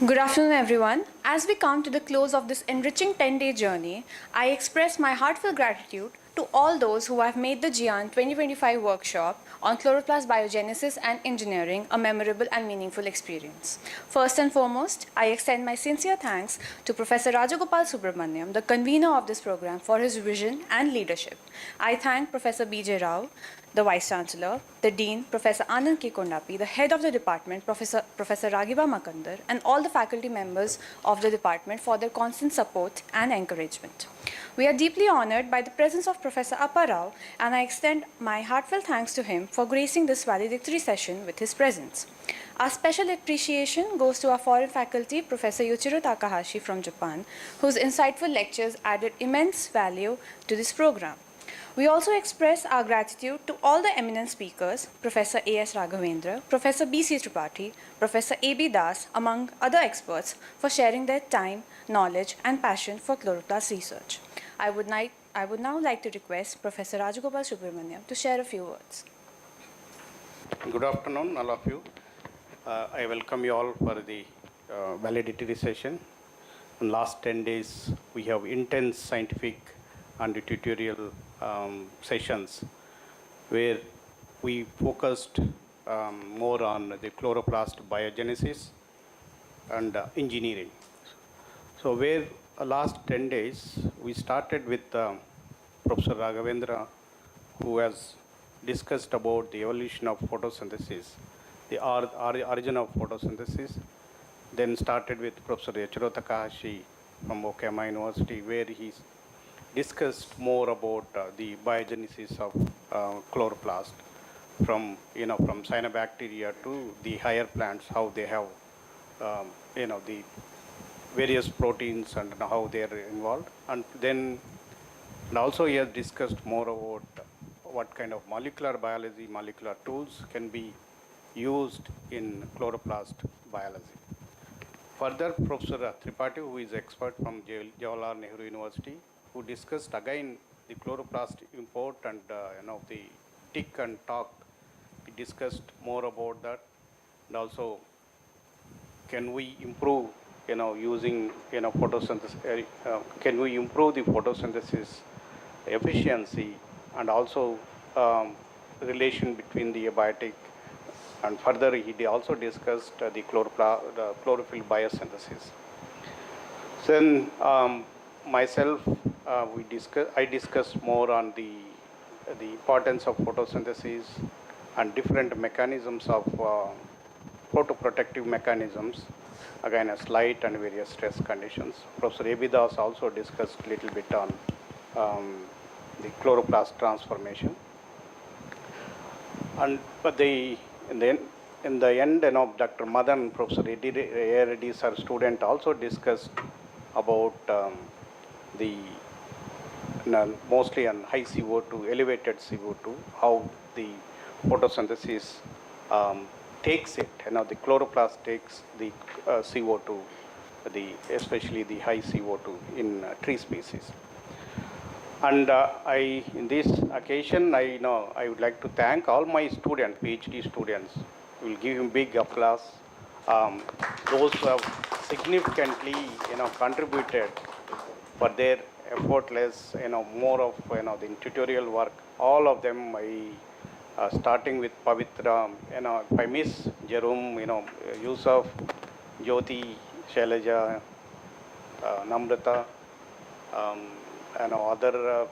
Good afternoon, everyone. As we come to the close of this enriching 10-day journey, I express my heartfelt gratitude to all those who have made the GIAN 2025 workshop on chloroplast biogenesis and engineering a memorable and meaningful experience. First and foremost, I extend my sincere thanks to Professor Rajagopal Subramaniam, the convener of this program, for his vision and leadership. I thank Professor B.J. Rao, the Vice Chancellor, the Dean, Professor Anand K. Kondapi, the Head of the Department, Professor Raghiba Makandar, and all the faculty members of the department for their constant support and encouragement. We are deeply honored by the presence of Professor Appa Rao, and I extend my heartfelt thanks to him for gracing this valedictory session with his presence. Our special appreciation goes to our foreign faculty, Professor Yuichiro Takahashi from Japan, whose insightful lectures added immense value to this program. We also express our gratitude to all the eminent speakers, Professor A.S. Raghavendra, Professor B.C. Tripathi, Professor A.B. Das, among other experts, for sharing their time, knowledge, and passion for chloroplast research. I would now like to request Professor Rajagopal Subramaniam to share a few words. Good afternoon, all of you. I welcome you all for the valedictory session. In last 10 days, we have intense scientific and tutorial sessions where we focused more on the chloroplast biogenesis and engineering. So where last 10 days, we started with Professor Raghavendra, who has discussed about the evolution of photosynthesis, the origin of photosynthesis. Then started with Professor Yuichiro Takahashi from Okayama University, where he discussed more about the biogenesis of chloroplast from cyanobacteria to the higher plants, how they have the various proteins and how they are involved. And also he has discussed more about what kind of molecular biology, molecular tools can be used in chloroplast biology. Further, Professor Tripathi, who is expert from Jawaharlal Nehru University, who discussed again the chloroplast import and the tick and talk. He discussed more about that, and also can we improve using photosynthesis, can we improve the photosynthesis efficiency, and also relation between the abiotic, and further he also discussed the chlorophyll biosynthesis. Then myself, I discussed more on the importance of photosynthesis and different mechanisms of photoprotective mechanisms against light and various stress conditions. Professor A.B. Das also discussed a little bit on the chloroplast transformation. And in the end, Dr. Madan, Professor A. Reddy, our student, also discussed about mostly on high CO2, elevated CO2, how the photosynthesis takes it. The chloroplast takes the CO2, especially the high CO2 in tree species. And in this occasion, I would like to thank all my students, PhD students. We'll give him big applause. Those who have significantly, contributed for their effortless, more of, the tutorial work. All of them, starting with Pavitra, if I miss Jerome, Yusuf, Jyoti, Shailaja, Namrata, other,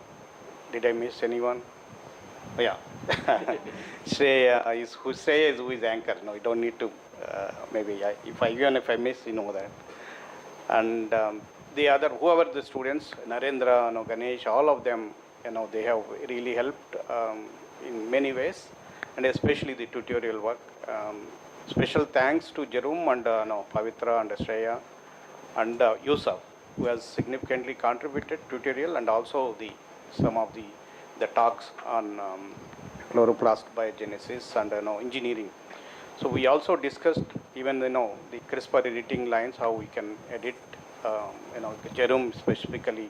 did I miss anyone? Yeah. Shreya is who is anchor. No, you don't need to, maybe if I miss, you know that. And the other, whoever the students, Narendra, Ganesh, all of them, they have really helped in many ways, and especially the tutorial work. Special thanks to Jerome and Pavitra and Shreya and Yusuf, who has significantly contributed tutorial and also some of the talks on chloroplast biogenesis and engineering. So we also discussed even the CRISPR editing lines, how we can edit. Jerome specifically,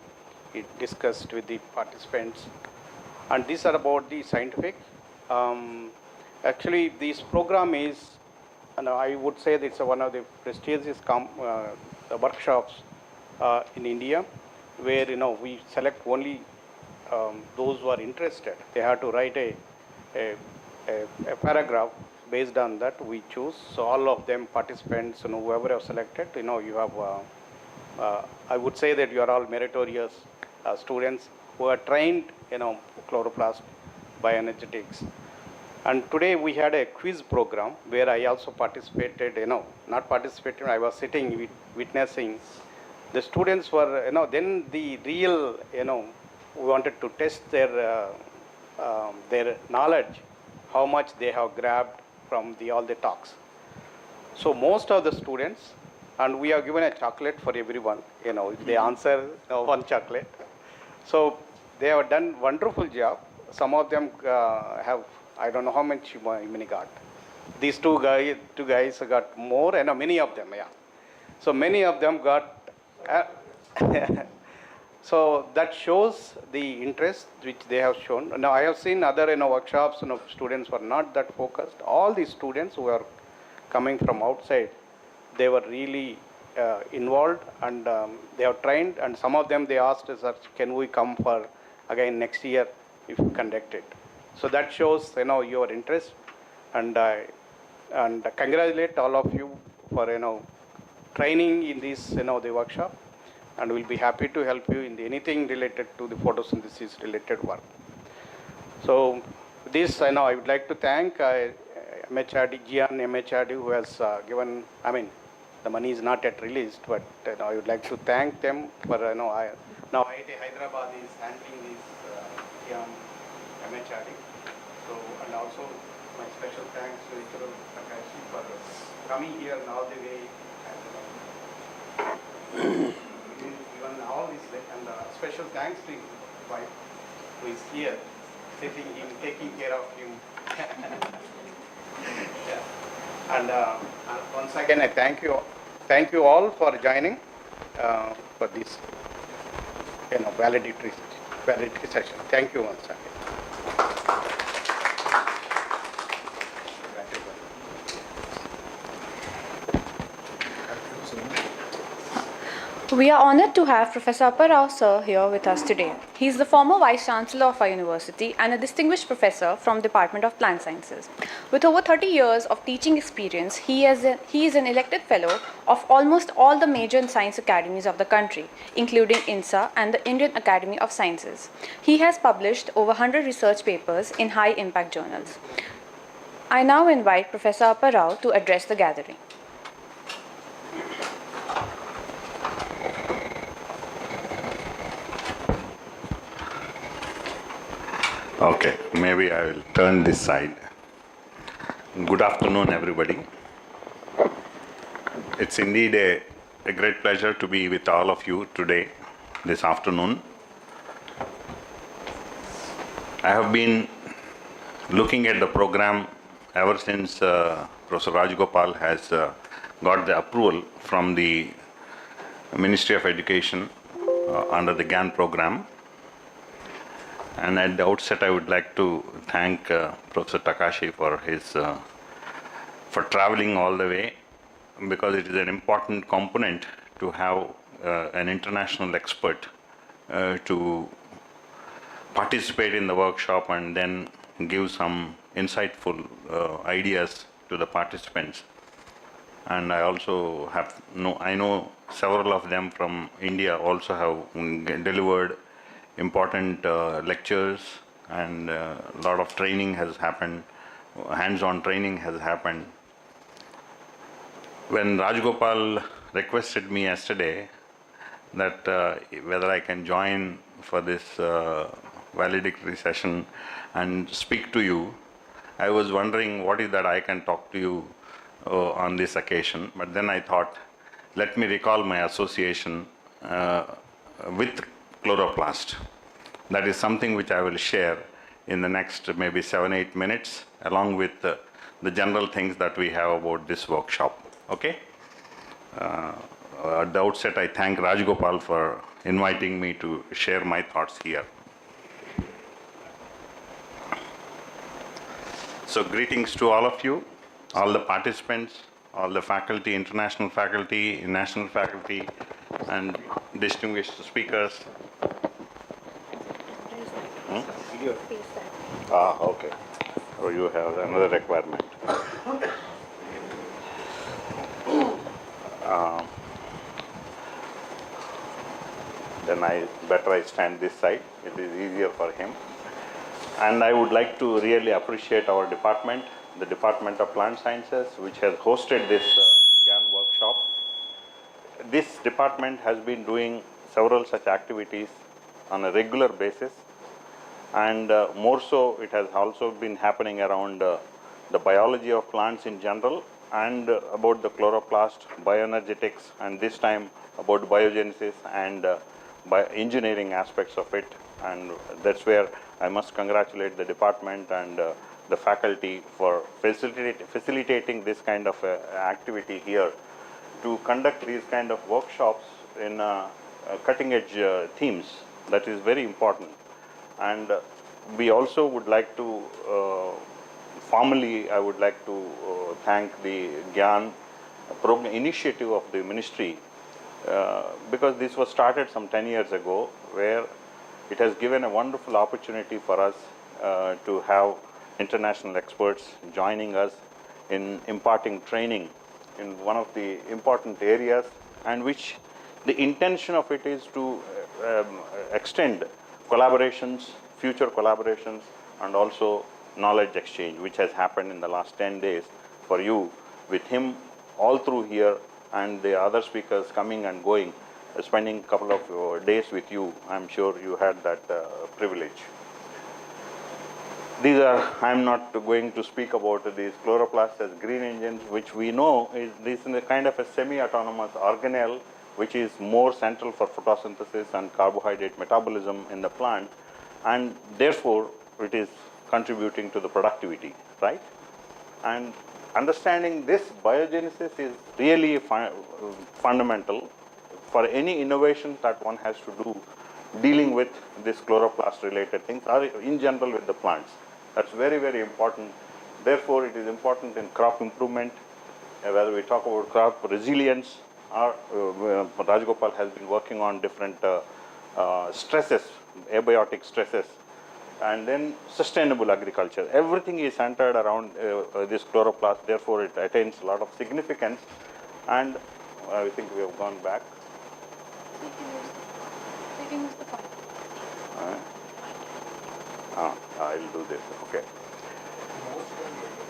he discussed with the participants, and these are about the scientific. Actually, this program is and I would say that it's one of the prestigious workshops in India, where we select only those who are interested. They have to write a, a paragraph. Based on that we choose. So all of them participants, whoever have selected, you have. I would say that you are all meritorious students who are trained, chloroplast, bioenergetics. And today we had a quiz program where I also participated, not participating, I was sitting witnessing. The students were, then the real, we wanted to test their knowledge, how much they have grabbed from all the talks. So most of the students, and we have given a chocolate for everyone, if they answer one chocolate. So they have done wonderful job. Some of them have, I don't know how many got. These two guys got more, and many of them, yeah. So many of them got. So that shows the interest which they have shown. Now I have seen other workshops, students were not that focused. All these students who are coming from outside, they were really involved, and they have trained. And some of them they asked us, can we come for again next year if you conduct it? So that shows your interest, and congratulate all of you for training in this the workshop, and we'll be happy to help you in anything related to the photosynthesis related work. So this I would like to thank MHRD, Gian MHRD, who has given, the money is not yet released, but I would like to thank them for now IIT Hyderabad is handling this Gian MHRD. So, and also my special thanks to Takashi for coming here all the way, and even all this, and special thanks to his wife who is here, sitting him, taking care of him. Yeah. And once again I thank you all for joining for this validatory session. Thank you once again. We are honored to have Professor Apparao sir here with us today. He is the former Vice Chancellor of our university and a distinguished professor from Department of Plant Sciences. With over 30 years of teaching experience, he is an elected fellow of almost all the major science academies of the country, including INSA and the Indian Academy of Sciences. He has published over 100 research papers in high-impact journals. I now invite Professor Apparao to address the gathering. Okay, maybe I will turn this side. Good afternoon, everybody. It's indeed a great pleasure to be with all of you today, this afternoon. I have been looking at the program ever since Professor Rajgopal has got the approval from the Ministry of Education under the GAN program. And at the outset, I would like to thank Professor Takashi for traveling all the way, because it is an important component to have an international expert to participate in the workshop and then give some insightful ideas to the participants. And I also I know several of them from India also have delivered important lectures, and a lot of training has happened, hands-on training has happened. When Rajgopal requested me yesterday that whether I can join for this valedictory session and speak to you, I was wondering what is that I can talk to you on this occasion. But then I thought, let me recall my association with Chloroplast. That is something which I will share in the next maybe 7-8 minutes, along with the general things that we have about this workshop. Okay? At the outset, I thank Rajgopal for inviting me to share my thoughts here. So greetings to all of you. all the participants, all the faculty, international faculty, national faculty, and distinguished speakers. Okay. So you have another requirement. Then I stand this side. It is easier for him. And I would like to really appreciate our department, the Department of Plant Sciences, which has hosted this GAN workshop. This department has been doing several such activities on a regular basis, and more so it has also been happening around the biology of plants in general, and about the chloroplast, bioenergetics, and this time about biogenesis and engineering aspects of it. And that's where I must congratulate the department and the faculty for facilitating this kind of activity here, to conduct these kind of workshops in cutting edge themes. That is very important. And we also would like to formally, I would like to thank the GYAN program initiative of the ministry, because this was started some 10 years ago, where it has given a wonderful opportunity for us to have international experts joining us in imparting training in one of the important areas, and which the intention of it is to extend collaborations, future collaborations, and also knowledge exchange, which has happened in the last 10 days for you, with him all through here, and the other speakers coming and going, spending a couple of days with you. I'm sure you had that privilege. I'm not going to speak about these chloroplasts as green engines, which we know is this is a kind of a semi-autonomous organelle, which is more central for photosynthesis and carbohydrate metabolism in the plant, and therefore it is contributing to the productivity, right? And understanding this biogenesis is really fundamental for any innovation that one has to do dealing with this chloroplast related things, or in general with the plants. That's very, very important. Therefore, it is important in crop improvement, whether we talk about crop resilience, or Rajgopal has been working on different stresses, abiotic stresses, and then sustainable agriculture. Everything is centered around this chloroplast, therefore it attains a lot of significance. And I think we have gone back. I'll do this, okay.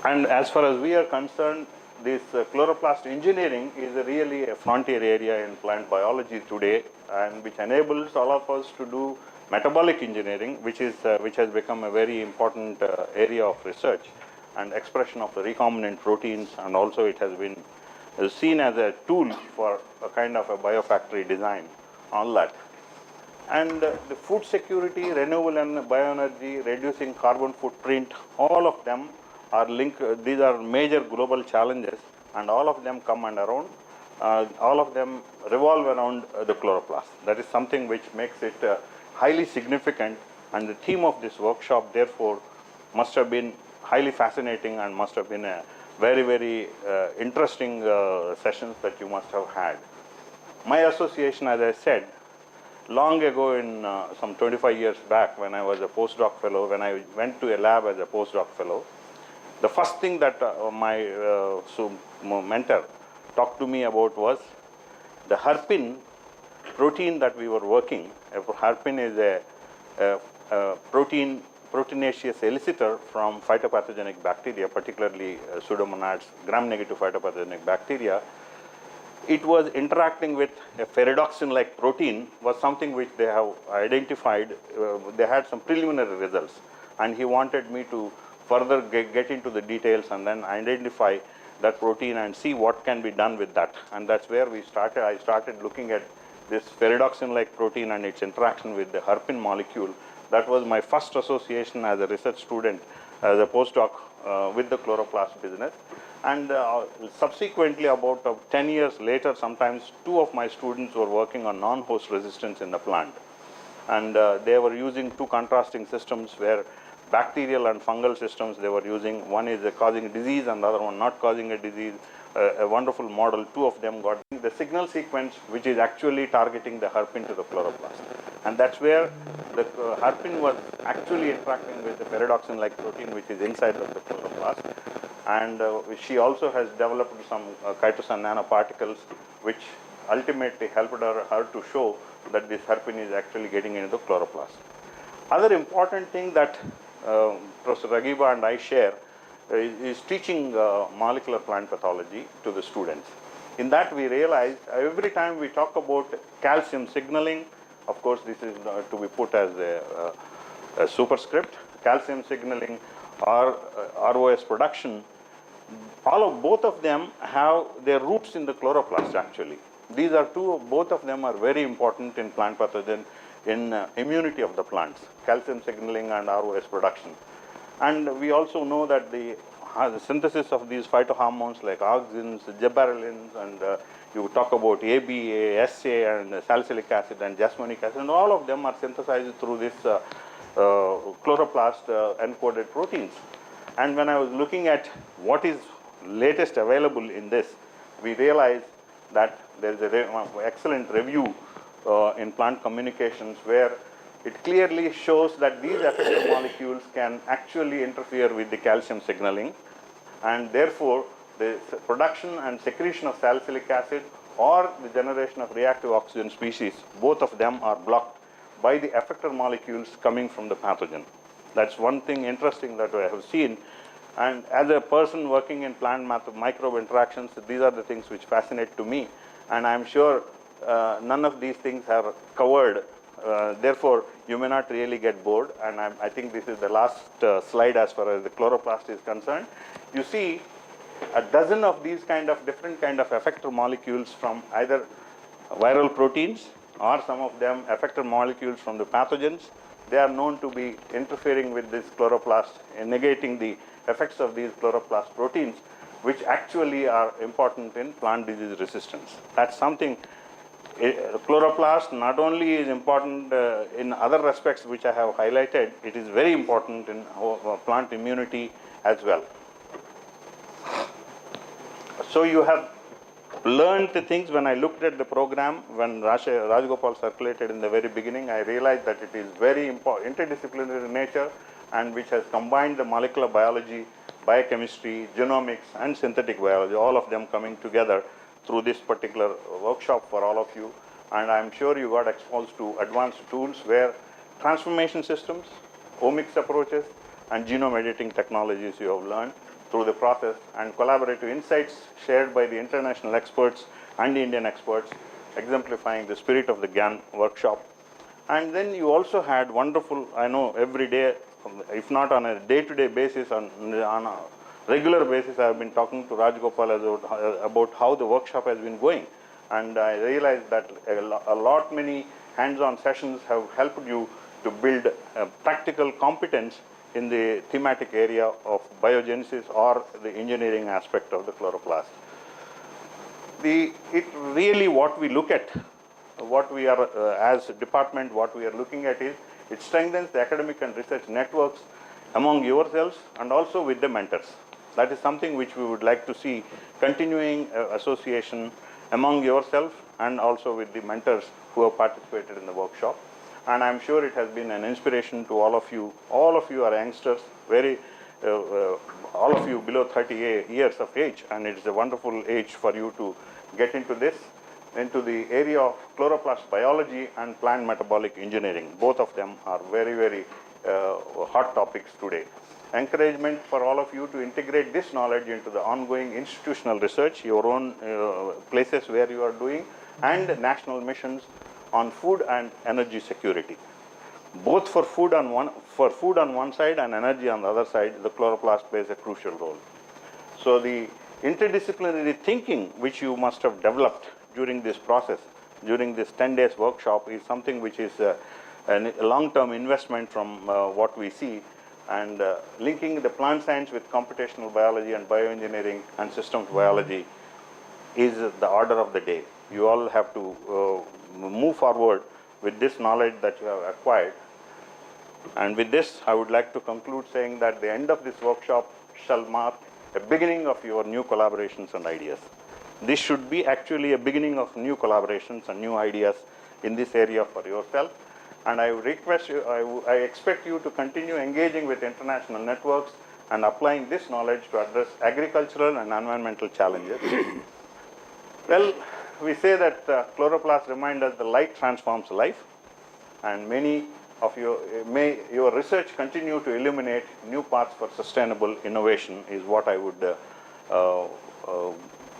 And as far as we are concerned, this chloroplast engineering is really a frontier area in plant biology today, and which enables all of us to do metabolic engineering, which has become a very important area of research and expression of the recombinant proteins, and also it has been seen as a tool for a kind of a biofactory design on that. And the food security, renewable and bioenergy, reducing carbon footprint, all of them are linked. These are major global challenges, and all of them come and around. All of them revolve around the chloroplast. That is something which makes it highly significant, and the theme of this workshop, therefore, must have been highly fascinating and must have been a very, very interesting sessions that you must have had. My association, as I said, long ago in some 25 years back, when I was a postdoc fellow, when I went to a lab as a postdoc fellow, the first thing that my mentor talked to me about was the herpin protein that we were working. Herpin is a proteinaceous elicitor from phytopathogenic bacteria, particularly Pseudomonads gram-negative phytopathogenic bacteria. It was interacting with a ferredoxin-like protein, was something which they have identified. They had some preliminary results, and he wanted me to further get into the details and then identify that protein and see what can be done with that. And that's where we started. I started looking at this ferredoxin-like protein and its interaction with the herpin molecule. That was my first association as a research student, as a postdoc with the chloroplast business. And subsequently, about 10 years later, sometimes two of my students were working on non-host resistance in the plant. And they were using two contrasting systems where bacterial and fungal systems they were using. One is causing a disease and the other one not causing a disease. A wonderful model, two of them got the signal sequence which is actually targeting the herpin to the chloroplast. And that's where the herpin was actually interacting with the pyridoxine-like protein which is inside of the chloroplast. And she also has developed some chitosan nanoparticles which ultimately helped her to show that this herpin is actually getting into the chloroplast. Other important thing that Professor Ragiba and I share is teaching molecular plant pathology to the students. In that we realize every time we talk about calcium signaling, of course this is to be put as a superscript, calcium signaling or ROS production, both of them have their roots in the chloroplast actually. These are both of them are very important in plant pathogen, in immunity of the plants, calcium signaling and ROS production. And we also know that the synthesis of these phytohormones like auxins, gibberellins, and you talk about ABA, SA, and salicylic acid and jasmonic acid, and all of them are synthesized through this chloroplast encoded proteins. And when I was looking at what is latest available in this, we realized that there is an excellent review in plant communications where it clearly shows that these effector molecules can actually interfere with the calcium signaling, and therefore the production and secretion of salicylic acid or the generation of reactive oxygen species, both of them are blocked by the effector molecules coming from the pathogen. That's one thing interesting that I have seen. And as a person working in plant microbe interactions, these are the things which fascinate to me. And I'm sure none of these things are covered. Therefore, you may not really get bored. And I think this is the last slide as far as the chloroplast is concerned. You see a dozen of these different kind of effector molecules from either viral proteins or some of them effector molecules from the pathogens. They are known to be interfering with this chloroplast and negating the effects of these chloroplast proteins, which actually are important in plant disease resistance. That's something. Chloroplast not only is important in other respects which I have highlighted, it is very important in plant immunity as well. So you have learned the things. When I looked at the program, when Rajgopal circulated in the very beginning, I realized that it is very interdisciplinary in nature and which has combined the molecular biology, biochemistry, genomics, and synthetic biology, all of them coming together through this particular workshop for all of you. And I'm sure you got exposed to advanced tools where transformation systems, omics approaches, and genome editing technologies you have learned through the process, and collaborative insights shared by the international experts and the Indian experts, exemplifying the spirit of the GAN workshop. And then you also had wonderful, I know every day, if not on a day-to-day basis, on a regular basis, I have been talking to Rajgopal about how the workshop has been going. And I realized that a lot many hands-on sessions have helped you to build practical competence in the thematic area of biogenesis or the engineering aspect of the chloroplast. It really what we look at, what we are as a department, what we are looking at is it strengthens the academic and research networks among yourselves and also with the mentors. That is something which we would like to see continuing association among yourself and also with the mentors who have participated in the workshop. And I'm sure it has been an inspiration to all of you. All of you are youngsters, all of you below 30 years of age, and it's a wonderful age for you to get into this, into the area of chloroplast biology and plant metabolic engineering. Both of them are very, very hot topics today. Encouragement for all of you to integrate this knowledge into the ongoing institutional research, your own places where you are doing, and national missions on food and energy security. Both for food on one side and energy on the other side, the chloroplast plays a crucial role. So the interdisciplinary thinking which you must have developed during this process, during this 10 days workshop, is something which is a long-term investment from what we see, and linking the plant science with computational biology and bioengineering and systems biology is the order of the day. You all have to move forward with this knowledge that you have acquired. And with this, I would like to conclude saying that the end of this workshop shall mark a beginning of your new collaborations and ideas. This should be actually a beginning of new collaborations and new ideas in this area for yourself. And I request you, I expect you to continue engaging with international networks and applying this knowledge to address agricultural and environmental challenges. Well, we say that chloroplast reminds us the light transforms life, and many of may your research continue to illuminate new paths for sustainable innovation is what I would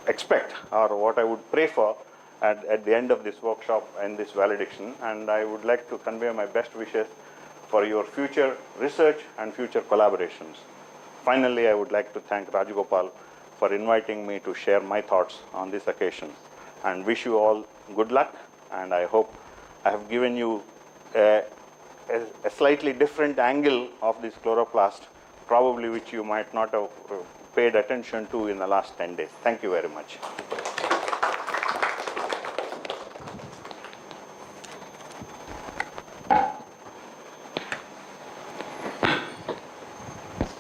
expect, or what I would pray for at the end of this workshop and this valediction. And I would like to convey my best wishes for your future research and future collaborations. Finally, I would like to thank Rajagopal for inviting me to share my thoughts on this occasion, and wish you all good luck. And I hope I have given you a slightly different angle of this chloroplast, probably which you might not have paid attention to in the last 10 days. Thank you very much.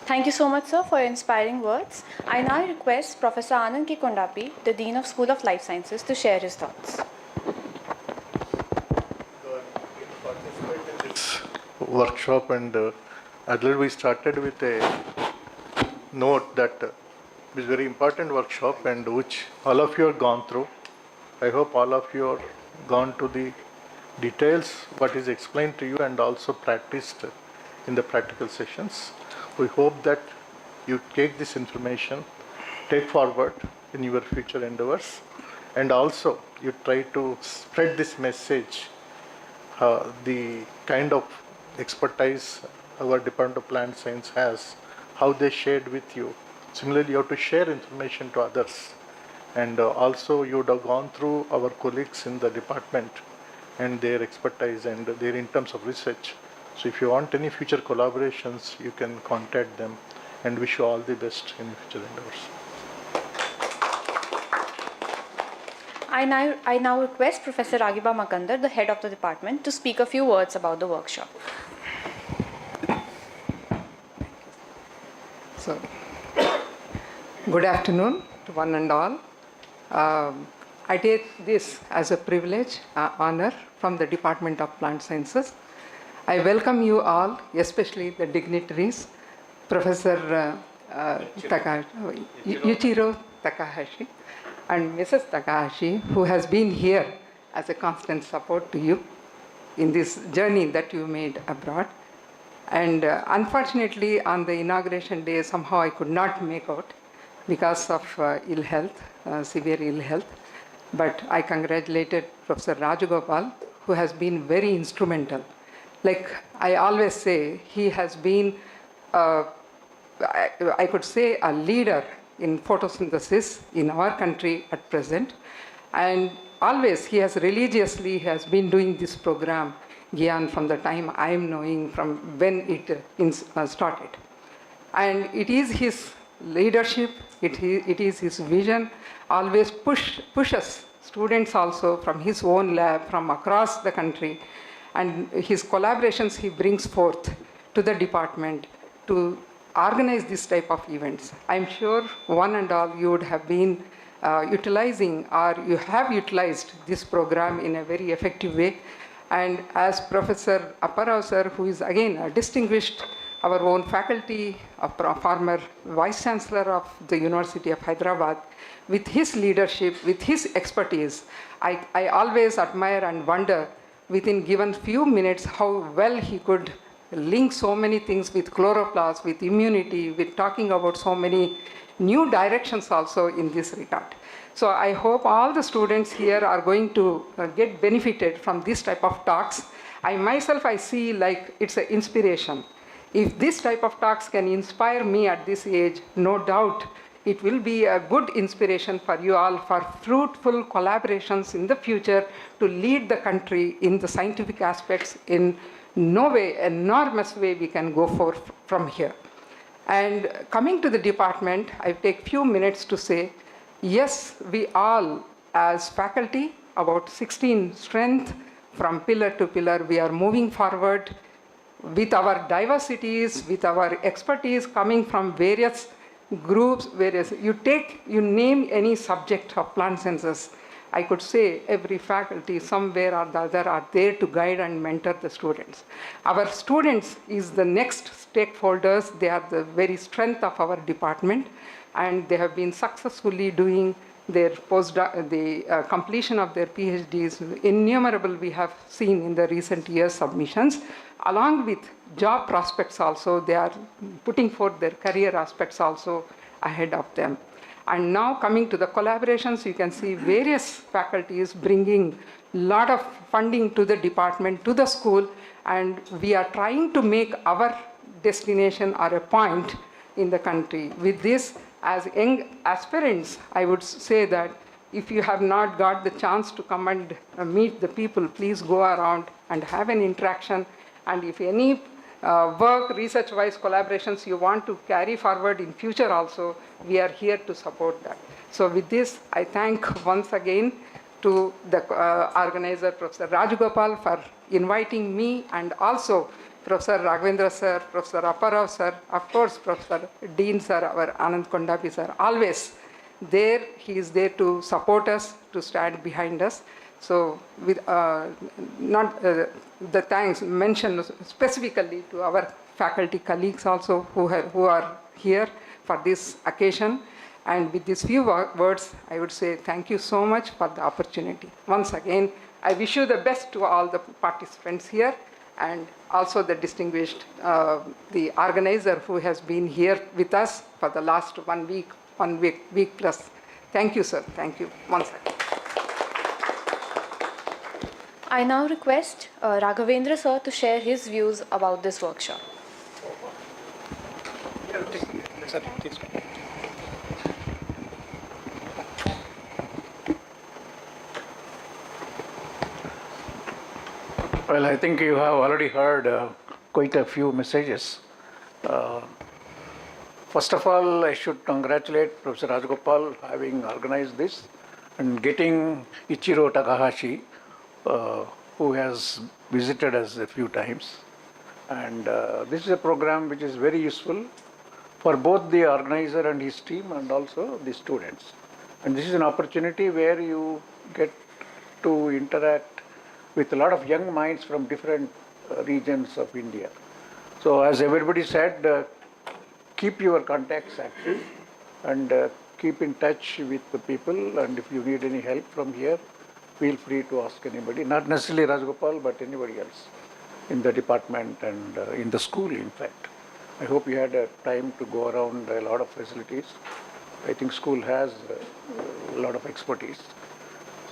Thank you so much, sir, for your inspiring words. I now request Professor Anand K. Kondapi, the Dean of School of Life Sciences, to share his thoughts. Workshop, and earlier we started with a note that it is a very important workshop and which all of you have gone through. I hope all of you have gone to the details what is explained to you and also practiced in the practical sessions. We hope that you take this information, take forward in your future endeavors, and also you try to spread this message, the kind of expertise our Department of Plant Science has, how they shared with you. Similarly, you have to share information to others. And also you would have gone through our colleagues in the department and their expertise and their in terms of research. So if you want any future collaborations, you can contact them, and wish you all the best in future endeavors. I now request Professor Ragiba Makandar, the head of the department, to speak a few words about the workshop. So, good afternoon to one and all. I take this as a privilege, honor from the Department of Plant Sciences. I welcome you all, especially the dignitaries, Professor Yuichiro Takahashi and Mrs. Takahashi, who has been here as a constant support to you in this journey that you made abroad. And unfortunately, on the inauguration day, somehow I could not make out because of ill health, severe ill health. But I congratulated Professor Rajagopal, who has been very instrumental. Like I always say, he has been, I could say, a leader in photosynthesis in our country at present. And always he has religiously been doing this program, Gyan, from the time I am knowing, from when it started. And it is his leadership, it is his vision, always pushes students also from his own lab, from across the country, and his collaborations he brings forth to the department to organize this type of events. I'm sure one and all you would have been utilizing, or you have utilized this program in a very effective way. And as Professor Apparao sir, who is again a distinguished, our own faculty, a former Vice Chancellor of the University of Hyderabad, with his leadership, with his expertise, I always admire and wonder within given few minutes how well he could link so many things with chloroplast, with immunity, with talking about so many new directions also in this regard. So I hope all the students here are going to get benefited from this type of talks. I myself, I see like it's an inspiration. If this type of talks can inspire me at this age, no doubt it will be a good inspiration for you all for fruitful collaborations in the future to lead the country in the scientific aspects. In no way, enormous way we can go forth from here. And coming to the department, I take few minutes to say, yes, we all as faculty, about 16 strength, from pillar to pillar, we are moving forward with our diversities, with our expertise coming from various groups, you name any subject of plant sciences, I could say every faculty somewhere or the other are there to guide and mentor the students. Our students is the next stakeholders. They are the very strength of our department, and they have been successfully doing their completion of their PhDs. Innumerable we have seen in the recent years submissions. Along with job prospects also, they are putting forth their career aspects also ahead of them. And now coming to the collaborations, you can see various faculties bringing a lot of funding to the department, to the school, and we are trying to make our destination or a point in the country. With this, as young aspirants, I would say that if you have not got the chance to come and meet the people, please go around and have an interaction. And if any work, research-wise collaborations you want to carry forward in future also, we are here to support that. So with this, I thank once again to the organizer, Professor Rajagopal, for inviting me, and also Professor Raghavendra sir, Professor Apparao sir, of course Professor Dean sir, our Anand Kondapi sir, always there, he is there to support us, to stand behind us. So with the thanks mentioned specifically to our faculty colleagues also who are here for this occasion. And with these few words, I would say thank you so much for the opportunity. Once again, I wish you the best to all the participants here, and also the distinguished, the organizer who has been here with us for the last 1 week plus. Thank you, sir. Thank you once again. I now request Raghavendra sir to share his views about this workshop. Well, I think you have already heard quite a few messages. First of all, I should congratulate Professor Rajagopal having organized this and getting Ichiro Takahashi, who has visited us a few times. And this is a program which is very useful for both the organizer and his team and also the students. And this is an opportunity where you get to interact with a lot of young minds from different regions of India. So as everybody said, keep your contacts active and keep in touch with the people, and if you need any help from here, feel free to ask anybody, not necessarily Rajagopal, but anybody else in the department and in the school, in fact. I hope you had time to go around a lot of facilities. I think school has a lot of expertise.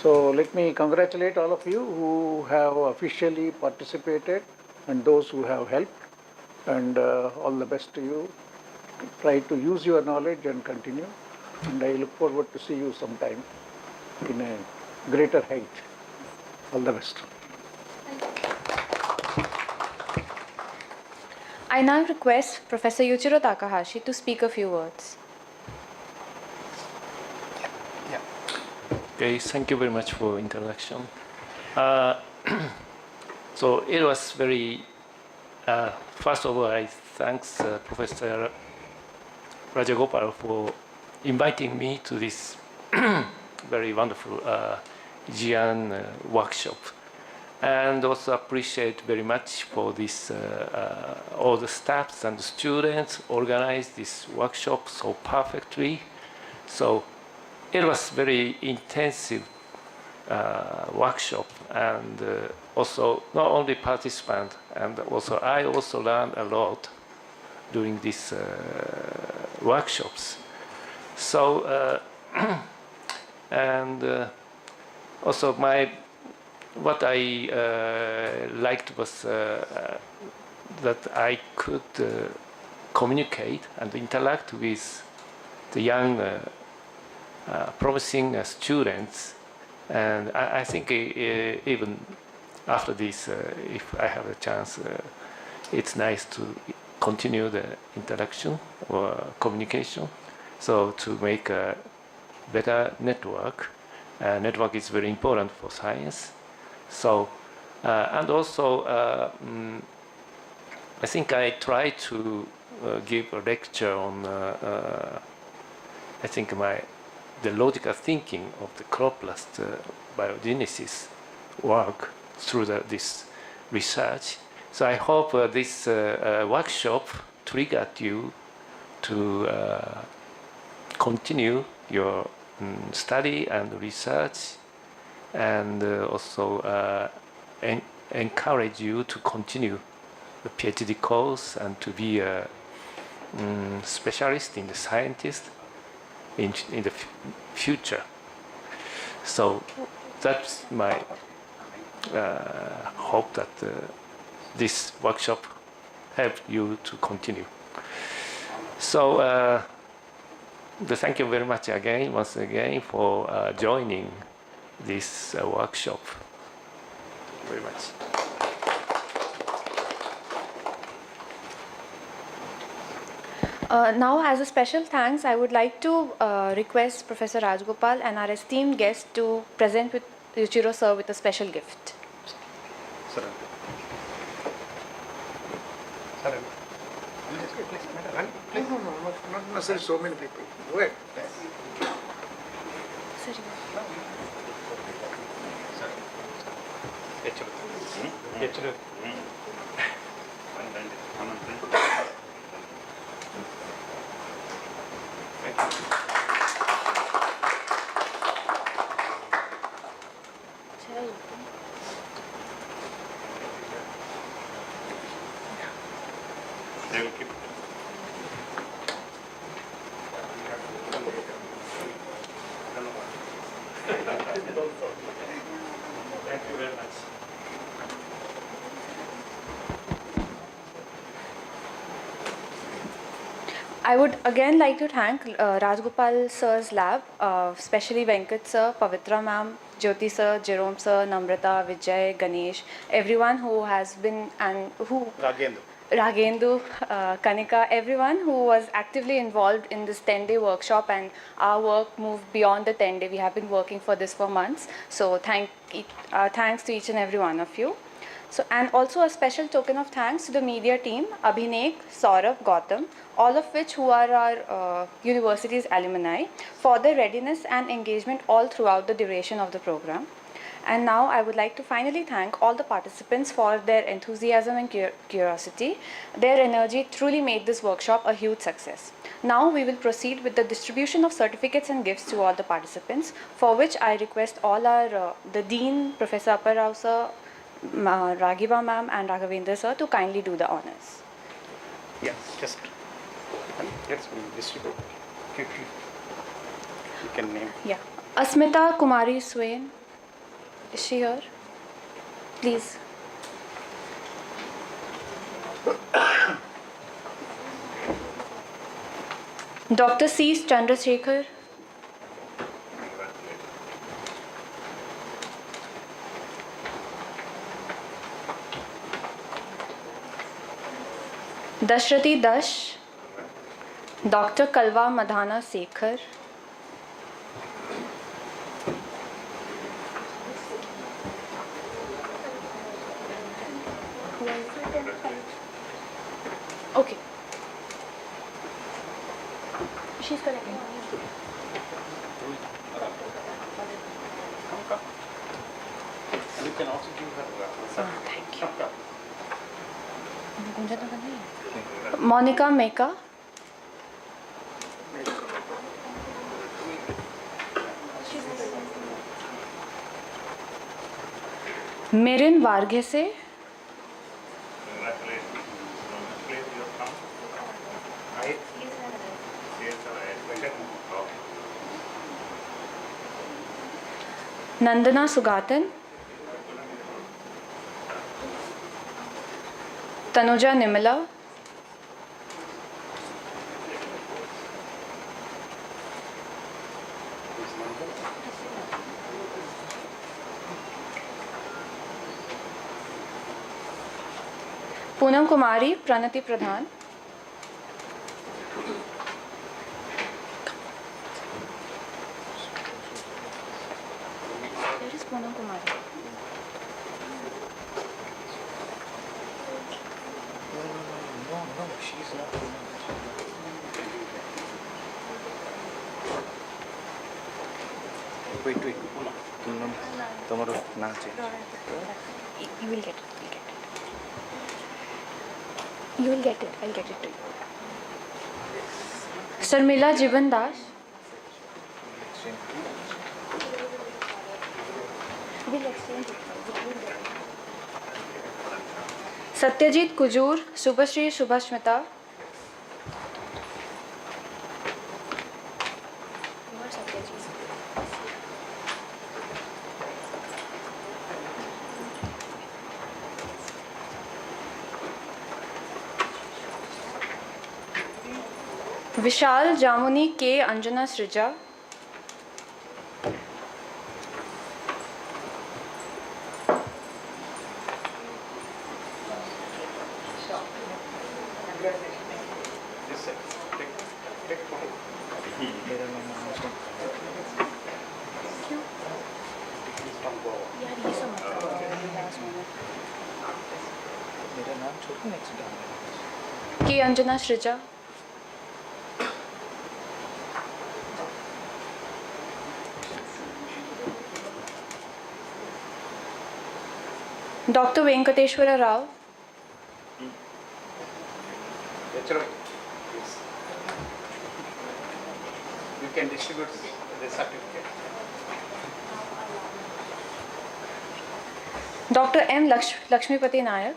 So let me congratulate all of you who have officially participated and those who have helped, and all the best to you. Try to use your knowledge and continue, and I look forward to see you sometime in a greater height. All the best. I now request Professor Yuichiro Takahashi to speak a few words. Okay, thank you very much for introduction. So it was very, first of all, I thanks Professor Rajagopal for inviting me to this very wonderful Jian workshop, and also appreciate very much for this all the staffs and the students organized this workshop so perfectly. So it was very intensive workshop, and also not only participant, and also I also learned a lot during these workshops. So and also what I liked was that I could communicate and interact with the young promising students, and I think even after this, if I have a chance, it's nice to continue the interaction or communication, so to make a better network. Network is very important for science. So and also I think I tried to give a lecture on I think the logical thinking of the chloroplast biogenesis work through this research. So I hope this workshop triggered you to continue your study and research, and also encourage you to continue the PhD course and to be a specialist in the scientist in the future. So that's my hope that this workshop helped you to continue. So thank you very much again, once again, for joining this workshop. Very much. Now, as a special thanks, I would like to request Professor Rajgopal and our esteemed guest to present with Yuichiro sir with a special gift. Not necessarily so many people. Go ahead. They will keep. Thank you very much. I would again like to thank Rajgopal sir's lab, especially Venkat sir, Pavitra ma'am, Jyoti sir, Jerome sir, Namrata, Vijay, Ganesh, everyone who has been and who Ragendu, Kanika, everyone who was actively involved in this 10-day workshop, and our work moved beyond the 10-day. We have been working for this for months. So thanks to each and every one of you. So, and also a special token of thanks to the media team, Abhinek, Saurabh, Gautam, all of which who are our university's alumni, for their readiness and engagement all throughout the duration of the program. And now I would like to finally thank all the participants for their enthusiasm and curiosity. Their energy truly made this workshop a huge success. Now we will proceed with the distribution of certificates and gifts to all the participants, for which I request all our, the Dean, Professor Appar Rao sir, Raghiba ma'am and Raghavendra sir to kindly do the honors. Yes, just let's distribute. You can name. Yeah. Asmita Kumari Swain. Is she here? Please. Dr. C. Chandrasekhar. Dashrati Dash. Dr. Kalwa Madhana Sekhar. Okay. She's correct. You can also give her. Thank you. Monica Meka. Mirin Varghese. Nandana Sugatan. Tanuja Nimala. Poonam Kumari Pranati Pradhan. Where is Poonam Kumari? Wait. Tomorrow na change. You will get it. You will get it. I'll get it to you. Sarmila Jiban Das. We'll exchange it. Satyajit Kujur, Subhashri Subhashmita. Vishal Jamuni K. Anjana Srija. मेरा नाम छोड़ next डाल K. Anjana Srija. Dr. Venkateshwara Rao. You can distribute the certificate. Dr. M. Lakshmipati Nayak.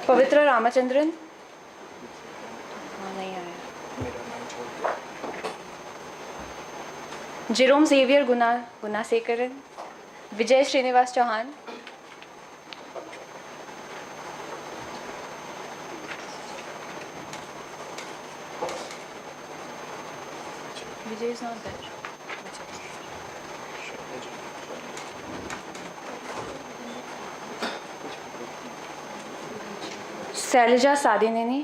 Pavitra Ramachandran. नहीं आया. मेरा नाम छोड़ दो. Jerome Xavier Gunasekaran. Vijay Srinivas Chauhan. Vijay is not there. Shailaja Sadineni.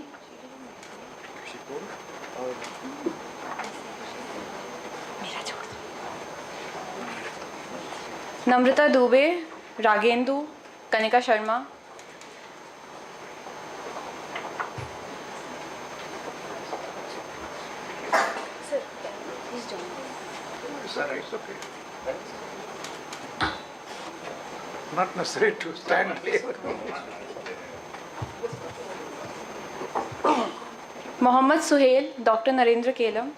Namrata Dubey, Ragendu, Kanika Sharma. Sir, please join. Sir, it's okay. Not necessary to stand here. Mohammad Suhail, Dr. Narendra Kelam.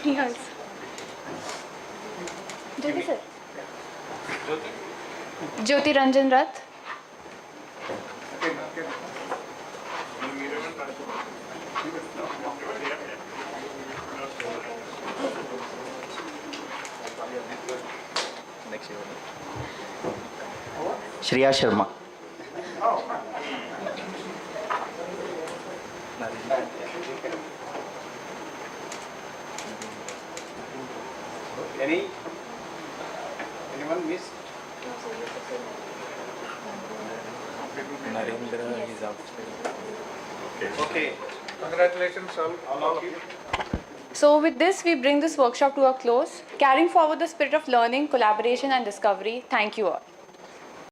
Yes. Jyoti sir. Jyoti Ranjan Rath. Next Shreya Sharma. Anyone missed? Narendra is outside. Okay. Congratulations all of you. So with this, we bring this workshop to a close. Carrying forward the spirit of learning, collaboration and discovery, thank you all.